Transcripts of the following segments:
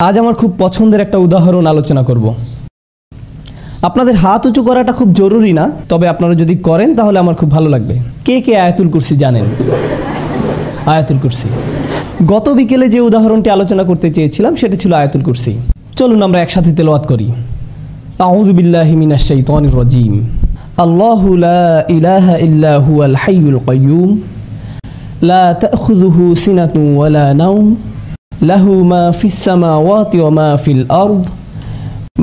আজ আমার খুব পছন্দের একটা উদাহরণ আলোচনা করব। আপনাদের হাত উঁচু করাটা খুব জরুরি না, তবে আপনারা যদি করেন তাহলে আমার খুব ভালো লাগবে। কে কে আয়াতুল কুরসি জানেন? আয়াতুল কুরসি। গত বিকেলে যে উদাহরণটি আলোচনা করতে চেয়েছিলাম সেটা ছিল আয়াতুল কুরসি। চলুন আমরা একসাথে তেলাওয়াত করি। আউযু বিল্লাহি মিনাশ শাইতানির রাজীম। আল্লাহু লা ইলাহা ইল্লা হুয়াল হাইয়ুল কাইয়্যুম লা তাখুযুহু সিনাতুন ওয়ালা নাওম লাহু মা ফিস সামাওয়াতি ওয়া মা ফিল আরদ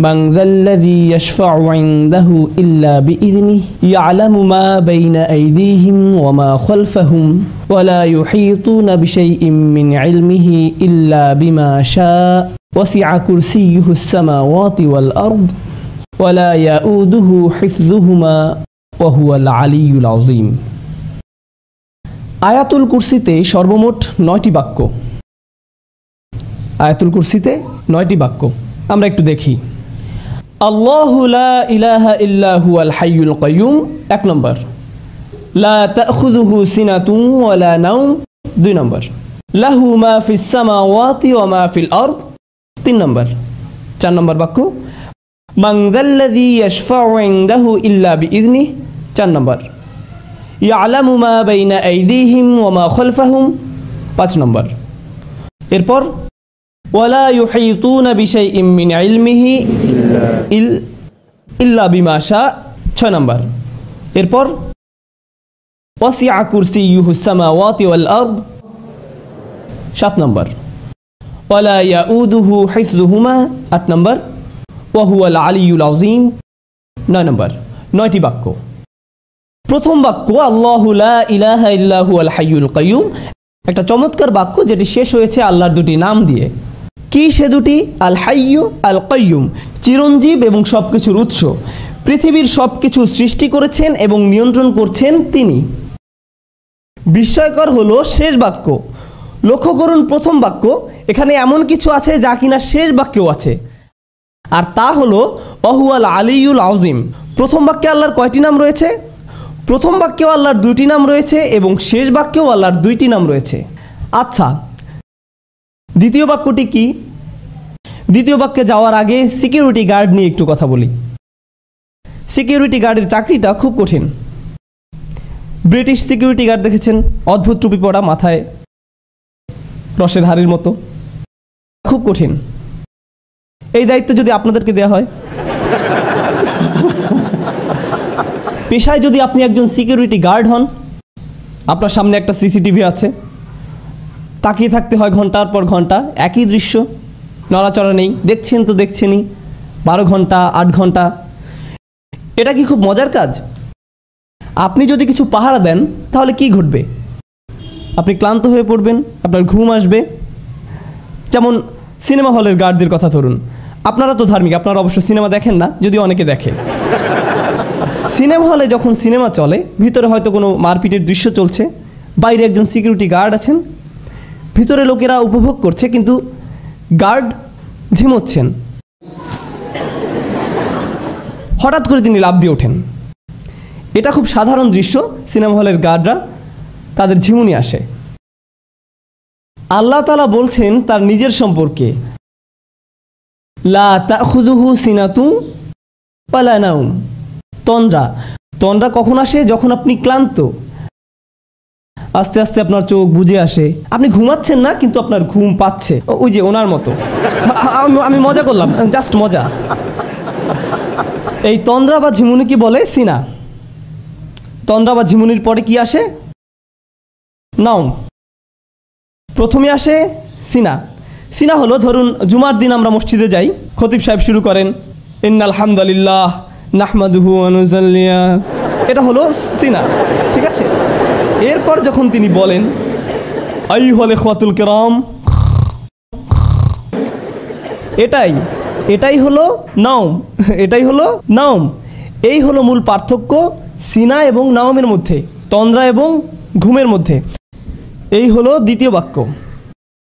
মান যাল্লাযী ইয়াশফা'ু 'ইনদাহু ইল্লা বিইযনিহি ইয়া'লামু মা বাইনা আইদিহিম ওয়া মা খালফাহুম ওয়া লা ইউহীতুনা বিশাইইন মিন 'ইলমিহি ইল্লা বিমা শা'a ওয়াসি'a কুরসিয়্যুহুস সামাওয়াতি ওয়াল আরদ ওয়া লা ইয়াউদুহু হিফযুহুমা ওয়া হুয়াল আলিয়্যুল আযীম। আয়াতুল কুরসিতে সর্বমোট 9টি বাক্য। আয়াতুল কুরসিতে 9টি বাক্য। আমরা একটু দেখি। আল্লাহু লা ইলাহা ইল্লা হুয়াল হাইয়ুল কাইয়্যুম 1 নম্বর। লা তাখুযুহু সিনাতুন ওয়ালা নাওম 2 নম্বর। লাহু মা ফিস সামাওয়াতি ওয়া মা ফিল আরদ 3 নম্বর। 4 নম্বর বাক্য। মান যাল্লাযী ইয়াশফা'ু 'ইনদাহু ইল্লা বিইযনিহি 4 নম্বর। ইয়া'লামু মা বাইনা আইদিহিম ওয়া মা খালফাহুম 5 নম্বর। এরপর ওয়ালা ইউহীতুনা বিশাইইন মিন ইলমিহি ইল্লা বিমা শা'a 6 নম্বর। এরপর ওয়াসি'a কুরসিয়্যুহুস সামাওয়াতি ওয়াল আরদ 7 নম্বর। ওয়ালা ইয়াউদুহু হিফযুহুমা 8 নম্বর। ওয়া হুয়াল আলিয়্যুল আযীম 9 নম্বর। 9টি বাক্য। প্রথম বাক্য আল্লাহু লা ইলাহা ইল্লা হুয়াল হাইয়ুল কাইয়্যুম, একটা চমৎকার বাক্য যেটি শেষ হয়েছে আল্লাহর দুটি নাম দিয়ে। কি সে দুটি? আল হাইয়্যু আল কাইয়্যুম, চিরঞ্জীব এবং সবকিছুর উৎস। পৃথিবীর সবকিছু সৃষ্টি করেছেন এবং নিয়ন্ত্রণ করছেন তিনি। বিস্ময়কর হলো শেষ বাক্য। লক্ষ্য করুন প্রথম বাক্য, এখানে এমন কিছু আছে যা কিনা শেষ বাক্যেও আছে, আর তা হলো ওয়াহুয়াল আলিয়্যুল আযীম। প্রথম বাক্যে আল্লাহর কয়টি নাম রয়েছে? প্রথম বাক্যেও আল্লাহর 2টি নাম রয়েছে এবং শেষ বাক্যেও আল্লাহর 2টি নাম রয়েছে। আচ্ছা, দ্বিতীয় বাক্যটি কি? দ্বিতীয় বাক্যে যাওয়ার আগে সিকিউরিটি গার্ড নিয়ে একটু কথা বলি। সিকিউরিটি গার্ডের চাকরিটা খুব কঠিন। ব্রিটিশ সিকিউরিটি গার্ড দেখেছেন? অদ্ভুত টুপি পরা, মাথায় রসের হাড়ির মতো, খুব কঠিন। এই দায়িত্ব যদি আপনাদেরকে দেওয়া হয়, পেশায় যদি আপনি একজন সিকিউরিটি গার্ড হন, আপনার সামনে একটা সিসিটিভি আছে, তাকিয়ে থাকতে হয় ঘন্টার পর ঘন্টা, একই দৃশ্য, নড়াচড়া নেই, দেখছেন তো দেখছেনই, 12 ঘন্টা 8 ঘন্টা। এটা কি খুব মজার কাজ? আপনি যদি কিছু পাহারা দেন তাহলে কি ঘটবে? আপনি ক্লান্ত হয়ে পড়বেন, আপনার ঘুম আসবে। যেমন সিনেমা হলের গার্ডদের কথা ধরুন। আপনারা তো ধার্মিক, আপনারা অবশ্য সিনেমা দেখেন না, যদিও অনেকে দেখে। সিনেমা হলে যখন সিনেমা চলে, ভিতরে হয়তো কোনো মারপিটের দৃশ্য চলছে, বাইরে একজন সিকিউরিটি গার্ড আছেন, ভিতরে লোকেরা উপভোগ করছে, কিন্তু গার্ড ঝিমোচ্ছেন। হঠাৎ করে তিনি লাফ দিয়ে ওঠেন। এটা খুব সাধারণ দৃশ্য। সিনেমা হলের গার্ডরা, তাদের ঝিমুনি আসে। আল্লাহ তাআলা বলছেন তার নিজের সম্পর্কে, লা তাখুযুহু সিনাতুন ওয়ালা নাওম। তন্দ্রা, তন্দ্রা কখন আসে? যখন আপনি ক্লান্ত, আস্তে আস্তে আপনার চোখ বুজে আসে, আপনি ঘুমাচ্ছেন না কিন্তু আপনার ঘুম পাচ্ছে। ওই যে ওনার মতো। আমি মজা করলাম, জাস্ট মজা। এই তন্দ্রা বা ঝিমুনি কি বলে? সিনা। তন্দ্রা বা ঝিমুনির পরে কি আসে? নাওম। প্রথমে আসে সিনা। সিনা হলো, ধরুন জুমার দিন আমরা মসজিদে যাই, খতিব সাহেব শুরু করেন ইন্নাল হামদুলিল্লাহ নাহমাদুহু ওয়া নুসাল্লি, এটা হলো সিনা, ঠিক আছে? এরপর যখন তিনি বলেন আইয়ুহাল ইখওয়াতুল কিরাম, এটাই হলো নাওম। এটাই হলো নাওম। এই হলো মূল পার্থক্য সিনা এবং নাওমের মধ্যে, তন্দ্রা এবং ঘুমের মধ্যে। এই হলো দ্বিতীয় বাক্য,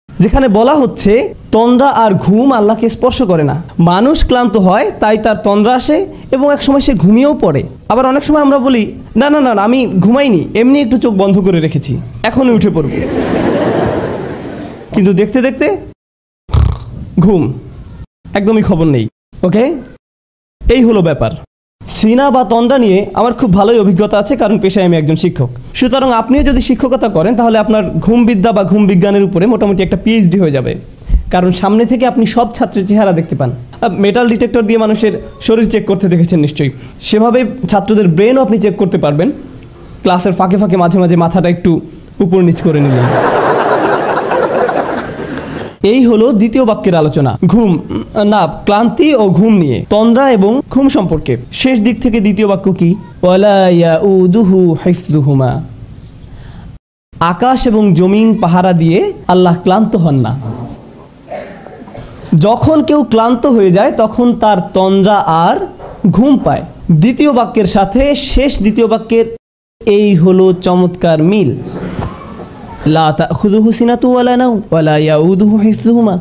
যেখানে বলা হচ্ছে তন্দ্রা আর ঘুম আল্লাহকে স্পর্শ করে না। মানুষ ক্লান্ত হয়, তাই তার তন্দ্রা আসে এবং এক সময় সে ঘুমিয়েও পড়ে। আবার অনেক সময় আমরা বলি না না না, আমি ঘুমাইনি, এমনি একটু চোখ বন্ধ করে রেখেছি, এখনই উঠে পড়ব। কিন্তু দেখতে দেখতে ঘুম, একদমই খবর নেই। ওকে, এই হলো ব্যাপার। সিনা বা তন্দ্রা নিয়ে আমার খুব ভালোই অভিজ্ঞতা আছে, কারণ পেশায় আমি একজন শিক্ষক। সুতরাং আপনিও যদি শিক্ষকতা করেন তাহলে আপনার ঘুমবিদ্যা বা ঘুম বিজ্ঞানের উপরে মোটামুটি একটা পিএইচডি হয়ে যাবে, কারণ সামনে থেকে আপনি সব ছাত্রের চেহারা দেখতে পান। মেটাল ডিটেক্টর দিয়ে মানুষের শরীর চেক করতে দেখেছেন নিশ্চয়ই, সেভাবে ছাত্রদের ব্রেনও আপনি চেক করতে পারবেন। ক্লাসের ফাঁকে ফাঁকে মাঝে মাঝে মাথাটা একটু উপর নিচ করে নিলেন। এই হলো দ্বিতীয় বাক্যের আলোচনা, ঘুম না ক্লান্তি ও ঘুম নিয়ে, তন্দ্রা এবং ঘুম সম্পর্কে। শেষ দিক থেকে দ্বিতীয় বাক্য কি? ওয়ালা ইয়াউদুহু হিফযুহুমা, আকাশ এবং জমিন পাহারা দিয়ে আল্লাহ ক্লান্ত হন না। যখন কেউ ক্লান্ত হয়ে যায় তখন তার তন্দ্রা আর ঘুম পায়। দ্বিতীয় বাক্যের সাথে শেষ দ্বিতীয় বাক্যের এই হলো চমৎকার মিল। লা তাখুযুহু সিনাতু ওয়ালা নাওম ওয়ালা ইয়াউদুহু হিফযুহুমা।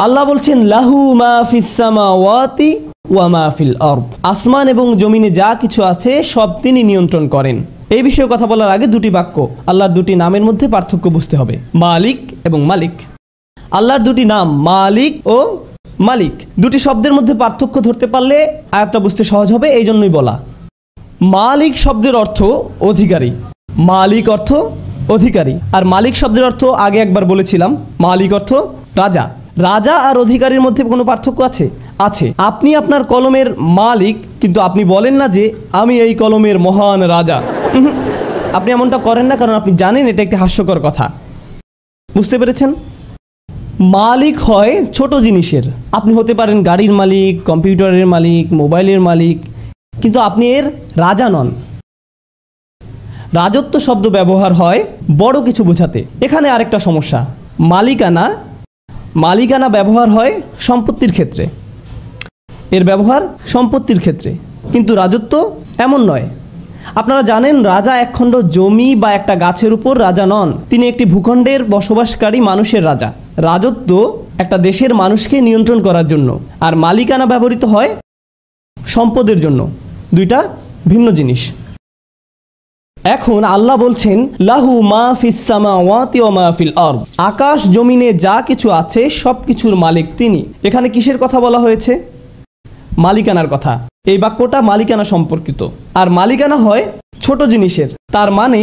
আল্লাহ বলছেন লাহু মা ফিস সামাওয়াতি ওয়া মা ফিল আরদ, আসমান এবং জমিনে যা কিছু আছে সব তিনি নিয়ন্ত্রণ করেন। এই বিষয়ে কথা বলার আগে দুটি বাক্য, আল্লাহর দুটি নামের মধ্যে পার্থক্য বুঝতে হবে, মালিক এবং মালিক। আল্লাহর দুটি নাম মালিক ও মালিক, দুটি শব্দের মধ্যে পার্থক্য ধরতে পারলে আয়াতটা বুঝতে সহজ হবে, এই জন্যই বলা। মালিক শব্দের অর্থ অধিকারী, মালিক অর্থ অধিকারী, আর মালিক শব্দের অর্থ আগে একবার বলেছিলাম, মালিক অর্থ রাজা। রাজা আর অধিকারীর মধ্যে কোনো পার্থক্য আছে? আছে। আপনি আপনার কলমের মালিক, কিন্তু আপনি বলেন না যে আমি এই কলমের মহান রাজা। আপনি এমনটা করেন না, কারণ আপনি জানেন এটা একটি হাস্যকর কথা। বুঝতে পেরেছেন? মালিক হয় ছোট জিনিসের। আপনি হতে পারেন গাড়ির মালিক, কম্পিউটারের মালিক, মোবাইলের মালিক, কিন্তু আপনি এর রাজা নন। রাজত্ব শব্দ ব্যবহার হয় বড় কিছু বোঝাতে। এখানে আরেকটা সমস্যা, মালিকানা ব্যবহার হয় সম্পত্তির ক্ষেত্রে, এর ব্যবহার সম্পত্তির ক্ষেত্রে, কিন্তু রাজত্ব এমন নয়। আপনারা জানেন রাজা একখণ্ড জমি বা একটা গাছের উপর রাজা নন, তিনি একটি ভূখণ্ডের বসবাসকারী মানুষের রাজা। রাজত্ব একটা দেশের মানুষকে নিয়ন্ত্রণ করার জন্য, আর মালিকানা ব্যবহৃত হয় সম্পদের জন্য, দুইটা ভিন্ন জিনিস। এখন আল্লাহ বলছেন লাহু মা ফিস সামাওয়াতি ওয়া মা ফিল আরদ, আকাশ জমিনে যা কিছু আছে সব কিছুর মালিক তিনি। এখানে কিসের কথা বলা হয়েছে? মালিকানার কথা। এই বাক্যটা মালিকানা সম্পর্কিত, আর মালিকানা হয় ছোট জিনিসের, তার মানে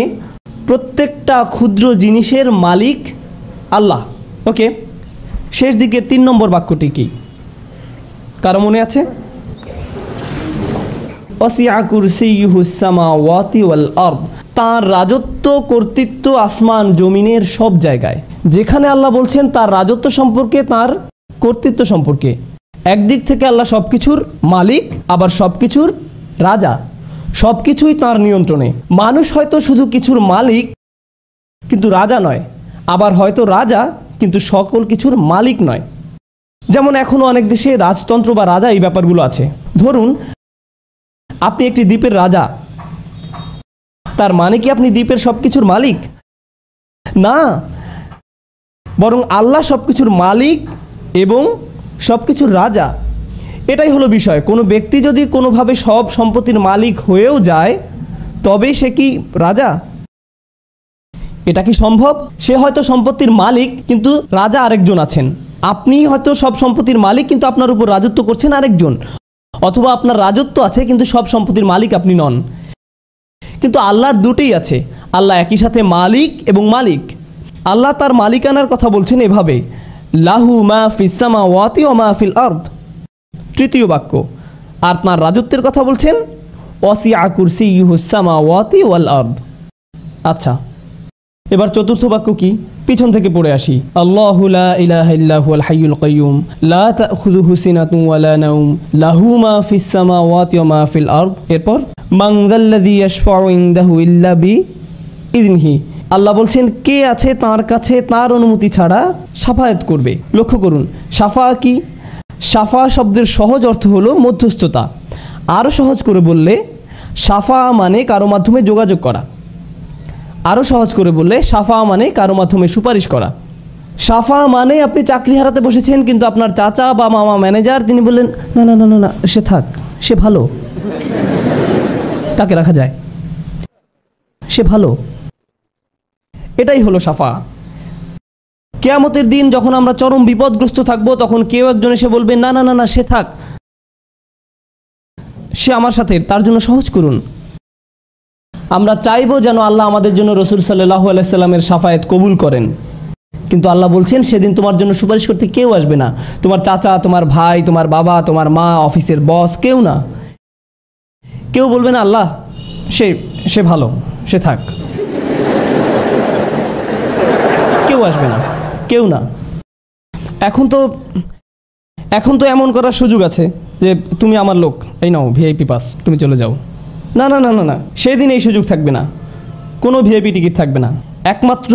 প্রত্যেকটা ক্ষুদ্র জিনিসের মালিক আল্লাহ। ওকে, শেষ দিকের 3 নম্বর বাক্যটি কি কারো মনে আছে? ওয়াসিআ কুরসিয়ুহুস সামাওয়াতি ওয়াল আরদ, তার রাজত্ব কর্তৃত্ব আসমান জমিনের সব জায়গায়। যেখানে আল্লাহ বলছেন তার রাজত্ব সম্পর্কে, তার কর্তৃত্ব সম্পর্কে, একদিক থেকে আল্লাহ সবকিছুর মালিক, আবার সবকিছুর রাজা, সবকিছুই তার নিয়ন্ত্রণে। মানুষ হয়তো শুধু কিছুর মালিক কিন্তু রাজা নয়, আবার হয়তো রাজা কিন্তু সকল কিছুর মালিক নয়। যেমন এখনো অনেক দেশে রাজতন্ত্র বা রাজা এই ব্যাপারগুলো আছে। ধরুন আপনি একটি দ্বীপের রাজা, তার মানে কি আপনি দ্বীপের সবকিছুর মালিক? না, বরং আল্লাহ সবকিছুর মালিক এবং সবকিছুর রাজা। এটাই হলো বিষয়। কোনো ব্যক্তি যদি কোনোভাবে সব সম্পত্তির মালিক হয়েও যায়, তবে সে কি রাজা? এটা কি সম্ভব? সে হয়তো সম্পত্তির মালিক কিন্তু রাজা আরেকজন আছেন। আপনি হয়তো সব সম্পত্তির মালিক কিন্তু আপনার উপর রাজত্ব করছেন আরেকজন, অথবা আপনার রাজত্ব আছে কিন্তু সব সম্পত্তির মালিক আপনি নন। কিন্তু আল্লাহর দুটোই আছে, আল্লাহ একই সাথে মালিক এবং মালিক। আল্লাহ তার মালিকানার কথা বলছেন এভাবে, লাহু মা ফিস সামাওয়াতি ওয়া মা ফিল আরদ, তৃতীয় বাক্য। আর তার রাজত্বের কথা বলছেন ওয়াসিআ কুরসিয়ুহুস সামাওয়াতি ওয়াল আরদ। আচ্ছা, এবার চতুর্থ বাক্য কি? পিছন থেকে পড়ে আসি। আল্লাহু লা ইলাহা ইল্লা হুয়াল হাইয়ুল কাইয়ুম লা তাখুযুহু সিনাতুন ওয়ালা নাওম লাহু মা ফিস সামাওয়াতি ওয়া মা ফিল আরদ। এরপর মান যাল্লাযী ইয়াশফাউ ইনদাহু ইল্লা বিইযনিহি, আল্লাহ বলছেন কে আছে তার কাছে তার অনুমতি ছাড়া শাফায়াত করবে। লক্ষ্য করুন, শাফা কি? শাফা শব্দের সহজ অর্থ হলো মধ্যস্থতা। আরও সহজ করে বললে শাফা মানে কারো মাধ্যমে যোগাযোগ করা। আরও সহজ করে বললে শাফা মানে কারো মাধ্যমে সুপারিশ করা। শাফা মানে আপনি চাকরি হারাতে বসেছেন, কিন্তু আপনার চাচা বা মামা ম্যানেজার, তিনি বললেন না না না না না, সে থাক, সে ভালো, তাকে রাখা যায়, সে ভালো। এটাই হলো শাফা। কিয়ামতের দিন যখন আমরা চরম বিপদগ্রস্ত থাকব, তখন কেউ একজন এসে বলবে, না না না না, সে থাক, সে আমার সাথে, তার জন্য সহজ করুন। আমরা চাইবো যেন আল্লাহ আমাদের জন্য রাসূল সাল্লাল্লাহু আলাইহি সাল্লামের শাফায়াত কবুল করেন, কিন্তু আল্লাহ বলছেন সেদিন তোমার জন্য সুপারিশ করতে কেউ আসবে না। তোমার চাচা, তোমার ভাই, তোমার বাবা, তোমার মা, অফিসের বস, কেউ না। কেউ বলবে না আল্লাহ সে ভালো, সে থাক। কেউ আসবে না, কেউ না। এখন তো এমন করার সুযোগ আছে যে তুমি আমার লোক, এই নাও ভিআইপি পাস, তুমি চলে যাও। না না না না না, সেদিন এই সুযোগ থাকবে না, কোনো ভিআইপি টিকিট থাকবে না। একমাত্র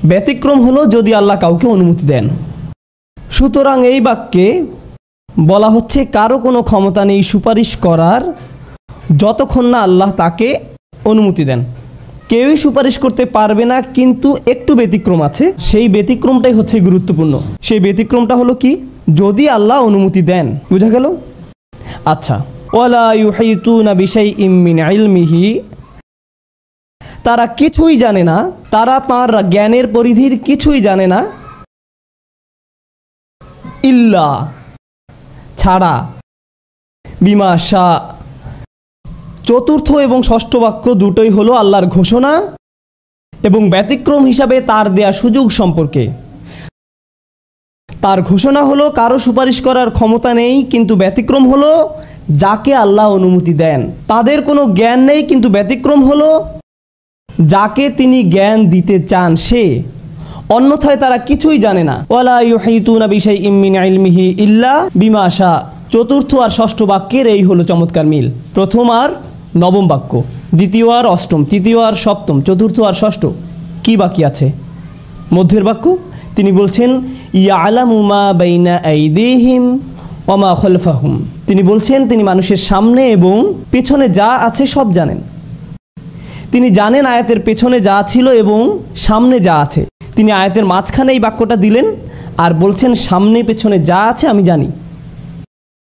ব্যতিক্রম হলো যদি আল্লাহ কাউকে অনুমতি দেন। সুতরাং এই বাক্যে বলা হচ্ছে কারো কোনো ক্ষমতা নেই সুপারিশ করার যতক্ষণ না আল্লাহ তাকে অনুমতি দেন। কেউই সুপারিশ করতে পারবে না, কিন্তু একটু ব্যতিক্রম আছে। সেই ব্যতিক্রমটাই হচ্ছে গুরুত্বপূর্ণ। সেই ব্যতিক্রমটা হলো কি, যদি আল্লাহ অনুমতি দেন। বুঝা গেল? আচ্ছা, ওয়ালা ইউহিতুনা বিশাইইম মিন ইলমিহি, তারা কিছুই জানে না, তারা তার জ্ঞানের পরিধির কিছুই জানে না, ইল্লা ছাড়া, বিমা শাআ। চতুর্থ এবং ষষ্ঠ বাক্য দুটোই হলো আল্লাহর ঘোষণা এবং ব্যতিক্রম হিসাবে তার দেয়া সুযোগ সম্পর্কে। তার ঘোষণা হলো কারো সুপারিশ করার ক্ষমতা নেই, কিন্তু ব্যতিক্রম হলো যাকে আল্লাহ অনুমতি দেন। তাদের কোনো জ্ঞান নেই, কিন্তু ব্যতিক্রম হলো যাকে তিনি জ্ঞান দিতে চান সে। অন্যথায় তারা কিছুই জানে না। ওয়ালা ইউহিতুনা বিশাইইম মিন ইলমিহি ইল্লা বিমা শাআ। চতুর্থ আর ষষ্ঠ বাক্যের এই হলো চমৎকার মিল। প্রথম আর নবম বাক্য, দ্বিতীয় আর অষ্টম, তৃতীয় আর সপ্তম, চতুর্থ আর ষষ্ঠ। কি বাকি আছে? মধ্যের বাক্য। তিনি বলছেন ইয়ালামু মা বাইনা আইদিহিম ওয়া মা খালফাহুম। তিনি বলছেন তিনি মানুষের সামনে এবং পেছনে যা আছে সব জানেন। তিনি জানেন আয়াতের পেছনে যা ছিল এবং সামনে যা আছে। তিনি আয়াতের মাঝখানে এই বাক্যটা দিলেন আর বলছেন সামনে পেছনে যা আছে আমি জানি।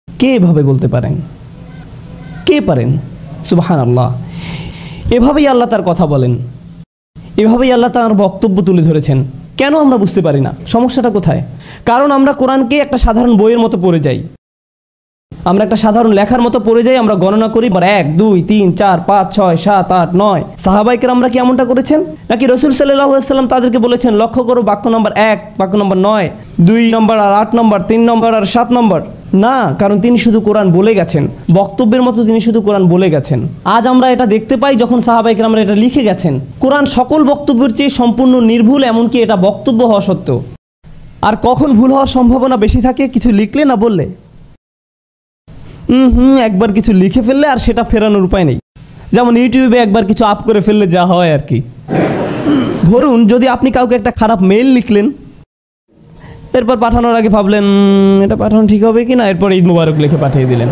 কে এভাবে বলতে পারেন? কে পারেন? সুবহানাল্লাহ। এভাবেই আল্লাহ তার কথা বলেন, এভাবেই আল্লাহ তার বক্তব্য তুলে ধরেছেন। কেন আমরা বুঝতে পারি না? সমস্যাটা কোথায়? কারণ আমরা কোরআনকে একটা সাধারণ বইয়ের মতো পড়ে যাই, আমরা একটা সাধারণ লেখার মতো পড়ে যাই। আমরা গণনা করি 1 2 3 4 5 6 7 8 9। সাহাবায়ে কেরামরা কি এমনটা করেছেন? নাকি রাসূল সাল্লাল্লাহু আলাইহি ওয়াসাল্লাম তাদেরকে বলেছেন লক্ষ্য করো বাক্য নম্বর 1, বাক্য নম্বর 9, 2 নম্বর আর 8 নম্বর, 3 নম্বর আর 7 নম্বর? না, কারণ তিনি শুধু কোরআন বলে গেছেন, বক্তব্যের মতো তিনি শুধু কোরআন বলে গেছেন। আজ আমরা এটা দেখতে পাই যখন সাহাবায়ে কেরামরা এটা লিখে গেছেন। কোরআন সকল বক্তব্যের চেয়ে সম্পূর্ণ নির্ভুল, এমনকি এটা বক্তব্য হওয়া সত্ত্বেও। আর কখন ভুল হওয়ার সম্ভাবনা বেশি থাকে? কিছু লিখলে না বললে। একবার কিছু লিখে ফেললে আর সেটা ফেরানোর উপায় নেই। যেমন ইউটিউবে একবার কিছু আপ করে ফেললে যা হয় আর কি। ধরুন যদি আপনি কাউকে একটা খারাপ মেইল লিখলেন, এরপর পাঠানোর আগে ভাবলেন এটা পাঠানো ঠিক হবে কি না, এরপর ঈদ মুবারক লিখে পাঠিয়ে দিলেন।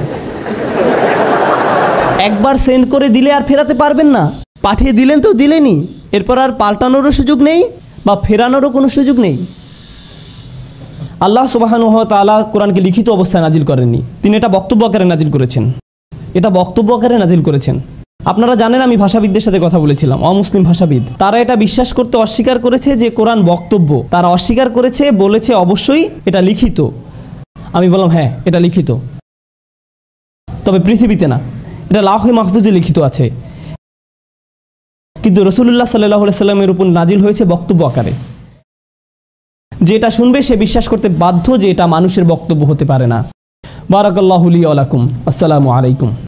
একবার সেন্ড করে দিলে আর ফেরাতে পারবেন না। পাঠিয়ে দিলেন তো দিলেনই, এরপর আর পাল্টানোরও সুযোগ নেই বা ফেরানোরও কোনো সুযোগ নেই। আল্লাহ সুবহানাহু ওয়া তাআলা কোরআনকে লিখিত অবস্থায় নাজিল করেননি, তিনি এটা বক্তব্য আকারে নাজিল করেছেন। এটা বক্তব্য আকারে নাজিল করেছেন। আপনারা জানেন আমি ভাষাবিদদের সাথে কথা বলেছিলাম, অমুসলিম ভাষাবিদ। তারা এটা বিশ্বাস করতে অস্বীকার করেছে যে কোরআন বক্তব্য। তারা অস্বীকার করেছে, বলেছে অবশ্যই এটা লিখিত। আমি বললাম হ্যাঁ এটা লিখিত, তবে পৃথিবীতে না, এটা লাওহে মাহফুজে লিখিত আছে। কিন্তু রাসূলুল্লাহ সাল্লাল্লাহু আলাইহি ওয়াসাল্লামের উপর নাজিল হয়েছে বক্তব্য আকারে। যেটা শুনবে সে বিশ্বাস করতে বাধ্য যে এটা মানুষের বক্তব্য হতে পারে না। বারাকাল্লাহু লি ওয়া লাকুম। আসসালামু আলাইকুম।